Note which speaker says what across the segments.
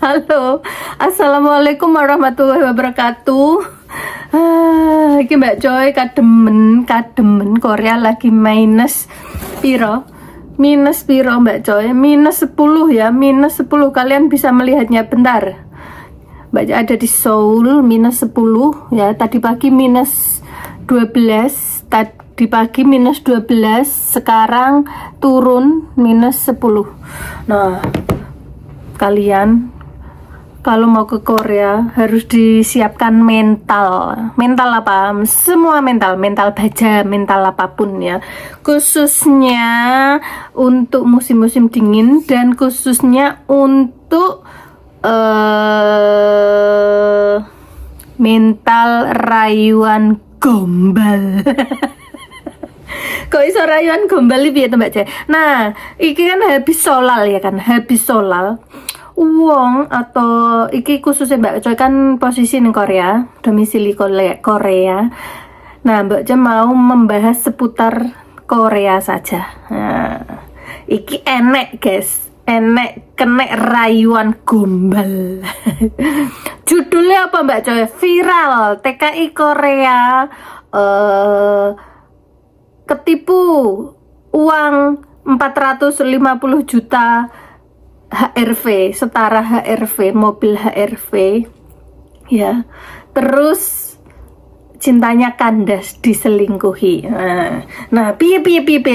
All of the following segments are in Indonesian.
Speaker 1: Halo, assalamualaikum warahmatullahi wabarakatuh. Iki Mbak Joy kademen Korea lagi minus piro Mbak Joy, minus 10 ya, minus 10. Kalian bisa melihatnya bentar. Mbak Joy ada di Seoul minus 10 ya. Tadi pagi minus 12, tadi pagi minus 12, sekarang turun minus 10. Nah, kalian kalau mau ke Korea harus disiapkan mental apa? Semua mental baja, mental apapun ya. Khususnya untuk musim-musim dingin dan khususnya untuk mental rayuan gombal. Kok iso rayuan gombal iki ya Mbak Cek? Nah, iki kan habis solal ya kan, habis solal. Wong atau iki khususnya Mbak Coy kan posisi di Korea, domisili Korea. Nah, Mbak Coy mau membahas seputar Korea saja. Nah, iki enek guys, enek kenek rayuan gombal. Judulnya apa Mbak Coy? Viral TKI Korea ketipu uang 450 juta HRV, setara HRV, mobil HRV ya. Terus cintanya kandas, diselingkuhi. Nah, piye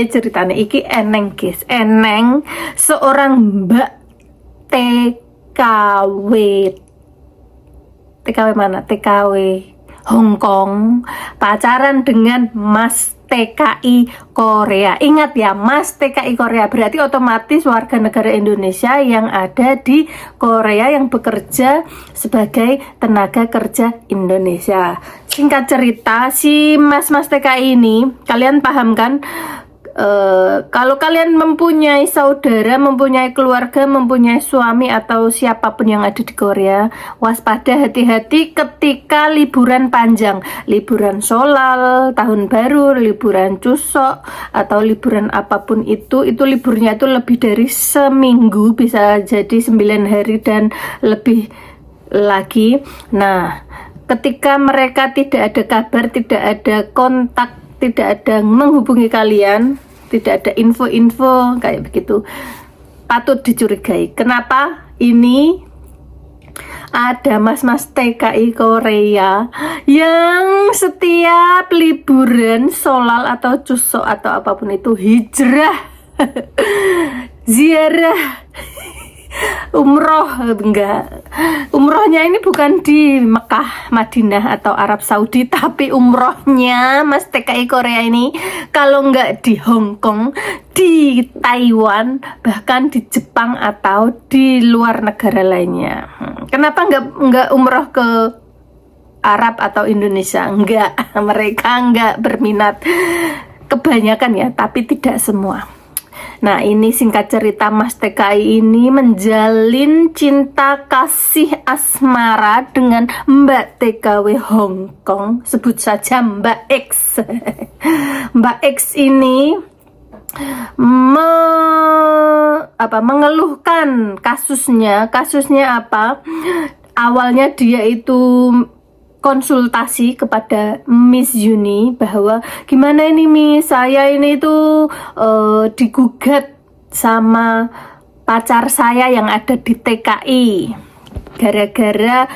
Speaker 1: ceritanya iki eneng guys. Eneng seorang Mbak TKW mana? TKW Hong Kong pacaran dengan Mas TKI Korea. Ingat ya, Mas TKI Korea berarti otomatis warga negara Indonesia yang ada di Korea yang bekerja sebagai tenaga kerja Indonesia. Singkat cerita, si Mas TKI ini, kalian paham kan? Kalau kalian mempunyai saudara, mempunyai keluarga, mempunyai suami atau siapapun yang ada di Korea, waspada, hati-hati ketika liburan panjang, liburan solal, tahun baru, liburan Chuseok, atau liburan apapun itu liburnya itu lebih dari seminggu, bisa jadi 9 hari dan lebih lagi. Nah, ketika mereka tidak ada kabar, tidak ada kontak, tidak ada menghubungi kalian, tidak ada info-info kayak begitu, patut dicurigai. Kenapa? Ini ada mas-mas TKI Korea yang setiap liburan solal atau Chuseok atau apapun itu hijrah ziarah umroh. Enggak, umrohnya ini bukan di Mekah, Madinah atau Arab Saudi, tapi umrohnya Mas TKI Korea ini kalau enggak di Hong Kong, di Taiwan, bahkan di Jepang atau di luar negara lainnya. Kenapa enggak umroh ke Arab atau Indonesia? Enggak, mereka enggak berminat. Kebanyakan ya, tapi tidak semua. Nah, ini singkat cerita, Mas TKI ini menjalin cinta kasih asmara dengan Mbak TKW Hong Kong, sebut saja Mbak X. Mbak X ini mengeluhkan kasusnya apa? Awalnya dia itu konsultasi kepada Miss Yuni bahwa gimana ini Miss, saya ini tuh digugat sama pacar saya yang ada di TKI gara-gara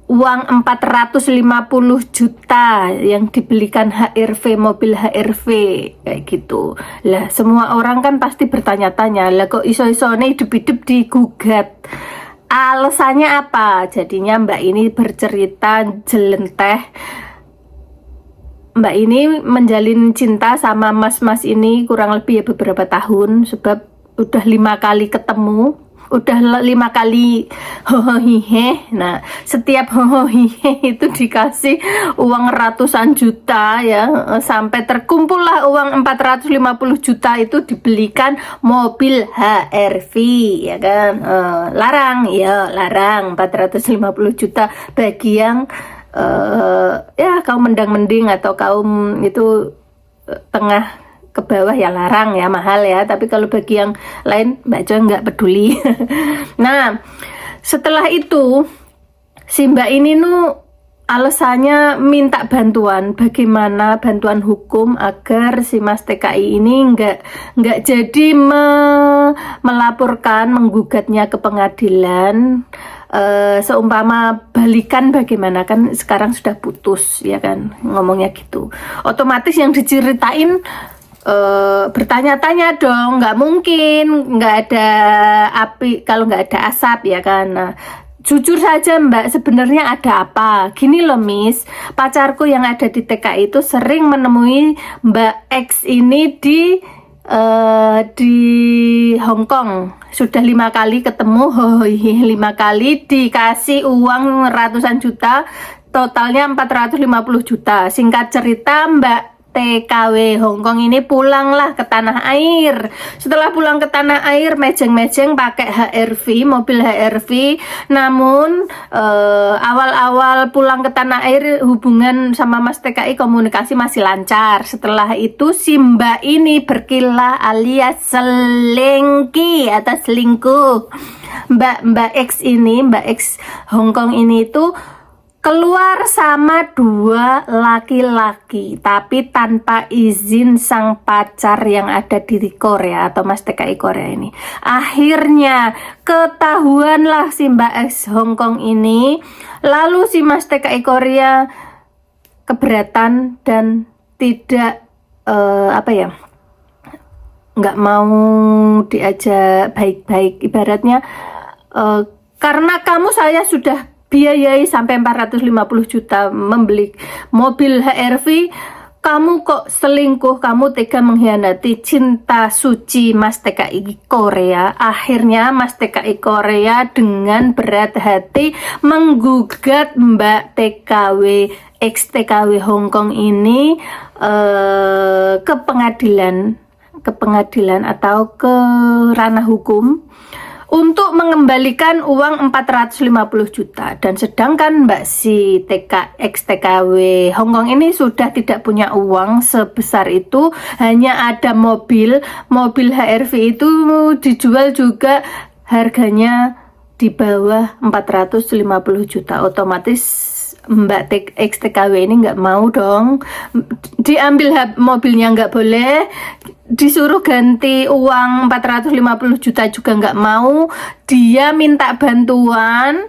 Speaker 1: uang 450 juta yang dibelikan HRV, mobil HRV kayak gitu. Lah, semua orang kan pasti bertanya-tanya, lah kok iso-isone hidup-hidup digugat, alasannya apa? Jadinya Mbak ini bercerita jelenteh. Mbak ini menjalin cinta sama mas-mas ini kurang lebih ya beberapa tahun, sebab udah 5 kali ketemu, udah 5 kali hohohihe. Nah, setiap hohohihe itu dikasih uang ratusan juta ya, sampai terkumpullah uang 450 juta itu dibelikan mobil HRV ya kan. Larang 450 juta bagi yang ya kaum mendang-mending atau kaum itu tengah ke bawah ya larang ya, mahal ya. Tapi kalau bagi yang lain Mbak Jo nggak peduli. Nah, Setelah itu si Mbak ini alasannya minta bantuan, bagaimana bantuan hukum agar si Mas TKI ini nggak jadi melaporkan, menggugatnya ke pengadilan. Seumpama balikan bagaimana, kan sekarang sudah putus ya kan, ngomongnya gitu. Otomatis yang diceritain bertanya-tanya dong, nggak mungkin nggak ada api kalau nggak ada asap ya kan. Nah, jujur saja Mbak, sebenarnya ada apa? Gini loh Miss, pacarku yang ada di TKI itu sering menemui Mbak X ini di Hong Kong. Sudah 5 kali ketemu, 5 kali dikasih uang ratusan juta, totalnya 450 juta. Singkat cerita Mbak TKW Hong Kong ini pulanglah ke tanah air. Setelah pulang ke tanah air, mejeng-mejeng pakai HRV, mobil HRV. Namun awal-awal pulang ke tanah air, hubungan sama Mas TKI komunikasi masih lancar. Setelah itu si Mbak ini berkilah alias selingki atau selingkuh. Mbak X ini, Mbak X Hong Kong ini itu keluar sama 2 laki-laki, tapi tanpa izin sang pacar yang ada di Korea atau Mas TKI Korea ini. Akhirnya ketahuanlah si Mbak X Hong Kong ini, lalu si Mas TKI Korea keberatan dan tidak nggak mau diajak baik-baik, ibaratnya karena kamu saya sudah biayai sampai 450 juta membeli mobil HRV, kamu kok selingkuh, kamu tega mengkhianati cinta suci Mas TKI Korea. Akhirnya Mas TKI Korea dengan berat hati menggugat Mbak TKW ex TKW Hong Kong ini ke pengadilan atau ke ranah hukum untuk mengembalikan uang 450 juta. Dan sedangkan Mbak si ex TKW Hong Kong ini sudah tidak punya uang sebesar itu, hanya ada mobil HRV itu dijual juga harganya di bawah 450 juta. Otomatis Mbak ex TKW ini nggak mau dong, diambil mobilnya nggak boleh, disuruh ganti uang 450 juta juga nggak mau. Dia minta bantuan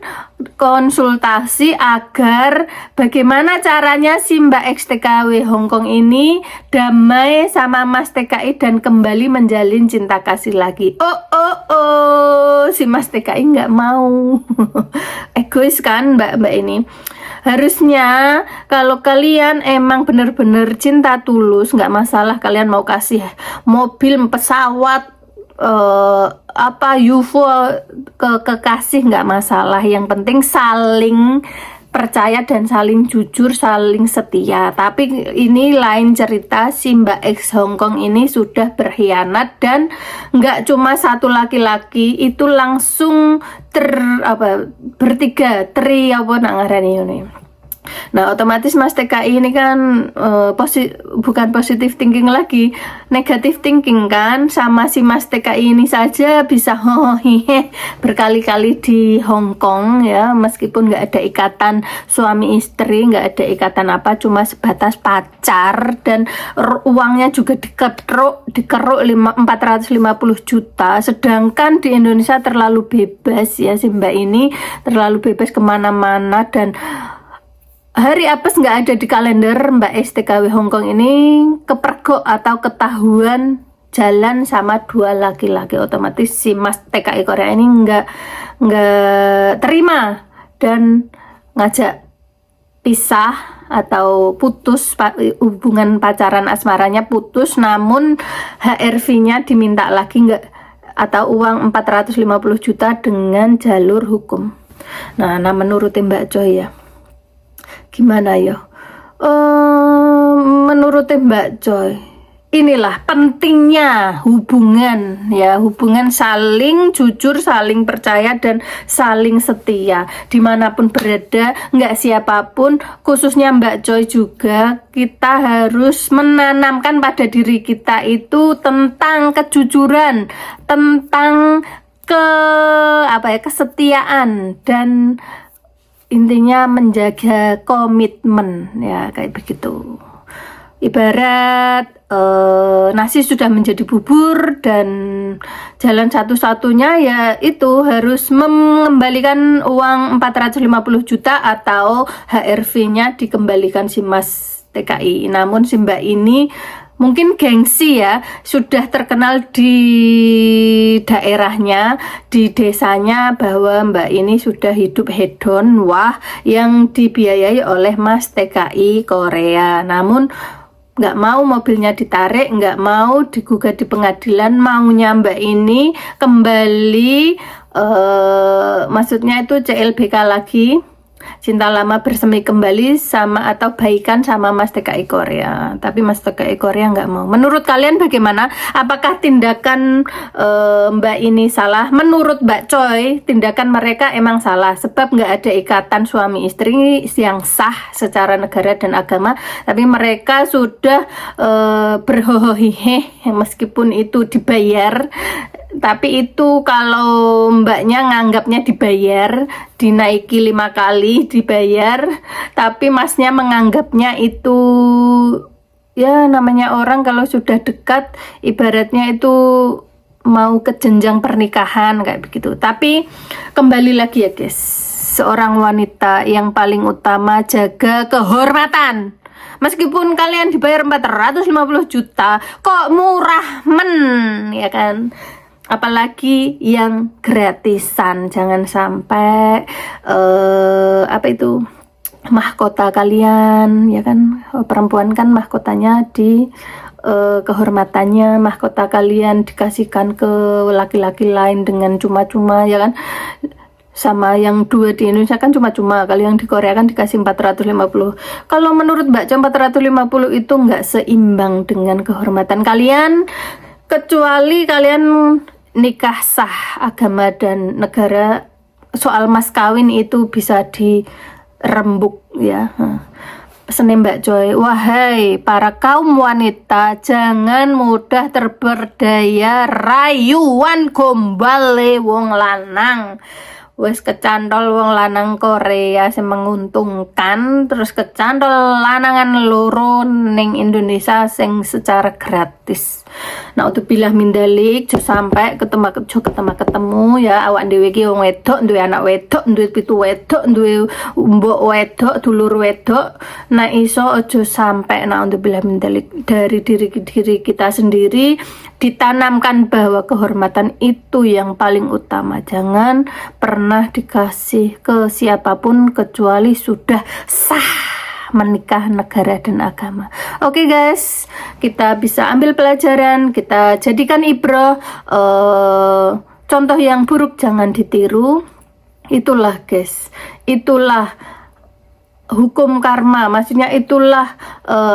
Speaker 1: konsultasi agar bagaimana caranya si Mbak ex TKW Hong Kong ini damai sama Mas TKI dan kembali menjalin cinta kasih lagi. Si Mas TKI nggak mau. Egois kan mbak ini. Harusnya kalau kalian emang bener-bener cinta tulus, nggak masalah kalian mau kasih mobil, pesawat, UFO ke kekasih, nggak masalah. Yang penting saling percaya dan saling jujur, saling setia. Tapi ini lain cerita, si Mbak X Hong Kong ini sudah berkhianat dan nggak cuma satu laki-laki, itu langsung bertiga, ini. Nah otomatis Mas TKI ini kan bukan positive thinking lagi, negative thinking kan. Sama si Mas TKI ini saja bisa berkali-kali di Hong Kong ya, meskipun nggak ada ikatan suami istri, nggak ada ikatan apa, cuma sebatas pacar, dan uangnya juga dikeruk 450 juta. Sedangkan di Indonesia terlalu bebas ya, si Mbak ini terlalu bebas kemana-mana, dan hari apes nggak ada di kalender Mbak STKW Hong Kong ini kepergok atau ketahuan jalan sama 2 laki-laki. Otomatis si Mas TKI Korea ini nggak terima dan ngajak pisah atau putus, hubungan pacaran asmaranya putus, namun HRV-nya diminta lagi atau uang 450 juta dengan jalur hukum. Nah menurut Mbak Joy ya, gimana ya? Menurut Mbak Joy, inilah pentingnya hubungan ya, hubungan saling jujur, saling percaya, dan saling setia dimanapun berada. Nggak siapapun, khususnya Mbak Joy juga, kita harus menanamkan pada diri kita itu tentang kejujuran, tentang kesetiaan dan intinya menjaga komitmen ya, kayak begitu. Ibarat nasi sudah menjadi bubur dan jalan satu-satunya ya itu harus mengembalikan uang 450 juta atau HRV-nya dikembalikan si Mas TKI. Namun si Mbak ini mungkin gengsi ya, sudah terkenal di daerahnya, di desanya bahwa Mbak ini sudah hidup hedon wah yang dibiayai oleh Mas TKI Korea. Namun nggak mau mobilnya ditarik, nggak mau digugat di pengadilan, maunya Mbak ini kembali, maksudnya itu CLBK lagi, cinta lama bersemi kembali sama atau baikan sama Mas TKI Korea. Tapi Mas TKI Korea nggak mau. Menurut kalian bagaimana? Apakah tindakan Mbak ini salah? Menurut Mbak Choi, tindakan mereka emang salah sebab nggak ada ikatan suami istri yang sah secara negara dan agama. Tapi mereka sudah berhohohihe meskipun itu dibayar. Tapi itu kalau mbaknya nganggapnya dibayar, dinaiki 5 kali dibayar, tapi masnya menganggapnya itu ya namanya orang kalau sudah dekat ibaratnya itu mau ke jenjang pernikahan kayak begitu. Tapi kembali lagi ya guys, seorang wanita yang paling utama jaga kehormatan. Meskipun kalian dibayar 450 juta, kok murah ya kan? Apalagi yang gratisan, jangan sampai mahkota kalian ya kan, perempuan kan mahkotanya di kehormatannya, mahkota kalian dikasihkan ke laki-laki lain dengan cuma-cuma ya kan. Sama yang 2 di Indonesia kan cuma-cuma, kalau yang di Korea kan dikasih 450. Kalau menurut Mbak Choi 450 itu nggak seimbang dengan kehormatan kalian, kecuali kalian nikah sah agama dan negara. Soal mas kawin itu bisa dirembuk ya. Pesan Mbak Choi, wahai para kaum wanita, jangan mudah terperdaya rayuan gombale wong lanang. Wes kecantol wong lanang Korea sing menguntungkan, terus kecantol lanangan loro ning Indonesia sing secara gratis. Nah, untuk bilah mindalik jo sampai ketemu ya, awak dhewe iki wong wedok, duwe anak wedok, duwe pitu wedok, duwe mbok wedok, dulur wedok. Nah, iso aja sampai untuk bilah mindalik dari diri kita sendiri ditanamkan bahwa kehormatan itu yang paling utama. Jangan pernah dikasih ke siapapun kecuali sudah sah menikah negara dan agama. Oke guys, kita bisa ambil pelajaran, kita jadikan ibroh, contoh yang buruk jangan ditiru. Itulah guys, itulah hukum karma, maksudnya itulah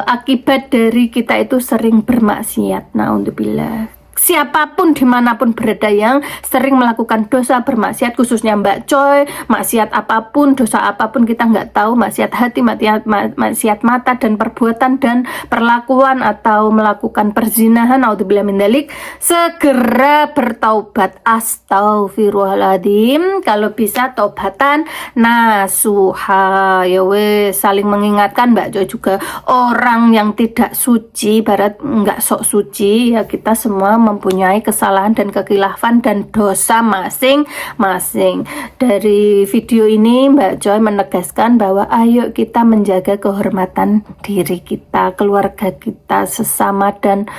Speaker 1: akibat dari kita itu sering bermaksiat. Naudzubillah. Siapapun dimanapun berada yang sering melakukan dosa bermaksiat, khususnya Mbak Choi, maksiat apapun, dosa apapun kita nggak tahu, maksiat hati, maksiat mata dan perbuatan dan perlakuan atau melakukan perzinahan, naudzubillah min dzalik, segera bertaubat. Astagfirullahaladzim. Kalau bisa taubatan nasuha ya wes, saling mengingatkan. Mbak Choi juga orang yang tidak suci, barat nggak sok suci ya, kita semua mempunyai kesalahan dan kekhilafan dan dosa masing-masing. Dari video ini Mbak Choi menegaskan bahwa ayo kita menjaga kehormatan diri kita, keluarga kita, sesama dan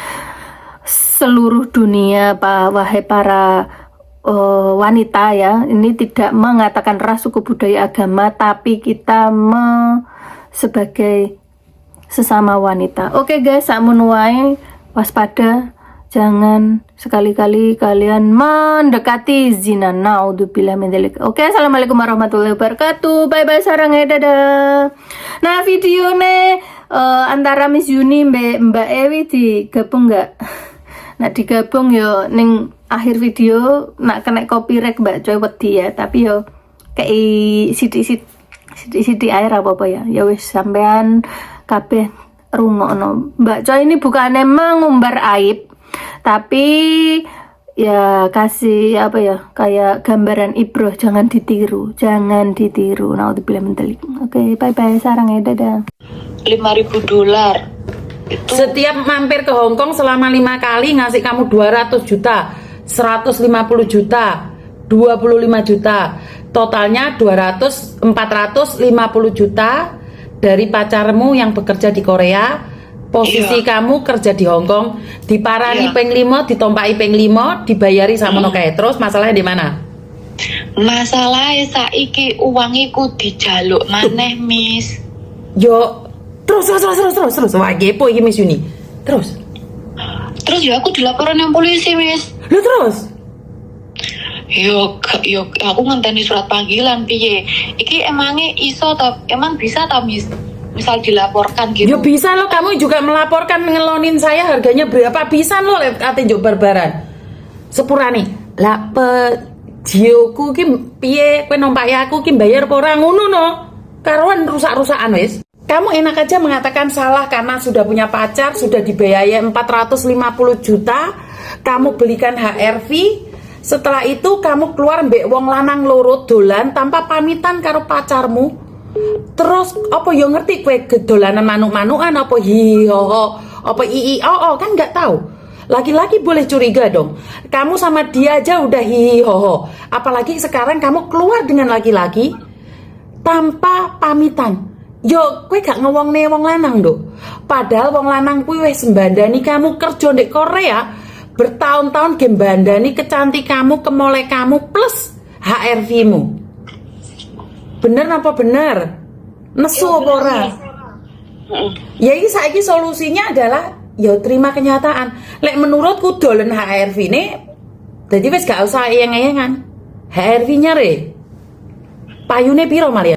Speaker 1: seluruh dunia. Wahai para wanita ya, ini tidak mengatakan ras, suku, budaya, agama, tapi kita sebagai sesama wanita. Oke guys, sakmun wae, waspada. Jangan sekali-kali kalian mendekati zina. Naudzubillah min dzalik. Oke, assalamualaikum warahmatullahi wabarakatuh. Bye bye sarang dadah. Nah, video antara Miss Yuni Mbak Ewi digabung nggak? Nah, digabung yo ning akhir video nak kena copyright Mbak Choi wedi ya, tapi yo kayak sidik air apa ya. Ya wis sampean kabeh rungokno. Mbak Choi ini bukannya mengumbar aib, tapi ya kasih apa ya, kayak gambaran ibroh, jangan ditiru, naudzubillah min dzalik. Oke, bye bye, sarang ya, dadah.
Speaker 2: $5.000 itu
Speaker 3: Setiap mampir ke Hong Kong selama 5 kali ngasih kamu 200 juta, 150 juta, 25 juta. Totalnya 450 juta dari pacarmu yang bekerja di Korea. Posisi kamu kerja di Hong Kong, diparani
Speaker 2: Iya.
Speaker 3: peng 5, ditompai peng 5, dibayari sama kayak terus masalahnya di mana?
Speaker 2: masalahnya saiki uang iku dijaluk maneh Miss.
Speaker 3: Yo, terus. Wah, kepo iki Miss Yuni. Terus.
Speaker 2: Terus ya aku dilaporin yang polisi Miss.
Speaker 3: Lu terus?
Speaker 2: Yo aku ngenteni surat panggilan piye. Iki emangnya iso toh, emang bisa toh Miss? Misal dilaporkan gitu.
Speaker 3: Ya bisa lo, kamu juga melaporkan ngelonin saya harganya berapa, bisa lo lewat katenjuk barbaran. Sepurane. Lah jioku ki piye kowe numpak aku ki bayar apa ora ngono no. Karuan rusak-rusakan wis. Kamu enak aja mengatakan salah karena sudah punya pacar, sudah dibiayai 450 juta, kamu belikan HRV. Setelah itu kamu keluar mbek wong lanang loro dolan tanpa pamitan karo pacarmu. Terus apa yo ngerti kue gedolanan manuk-manukan apa hi ho ho apa ii oh kan nggak tahu. Laki-laki boleh curiga dong. Kamu sama dia aja udah hi ho ho. Apalagi sekarang kamu keluar dengan laki-laki tanpa pamitan. Yo kue gak ngewongne wong lanang do. Padahal wong lanang kuwi wis mbandani kamu kerja di Korea bertahun-tahun ge mbandani kecantikanmu, kemoleh kamu plus HRV-mu. Bener apa bener? Nesu apa ora? Ya ini saiki solusinya adalah ya terima kenyataan. Lek menurutku dolen HRV ini jadi wis gak usah eyang-eyangan. HRV-nya re payune piro Malia?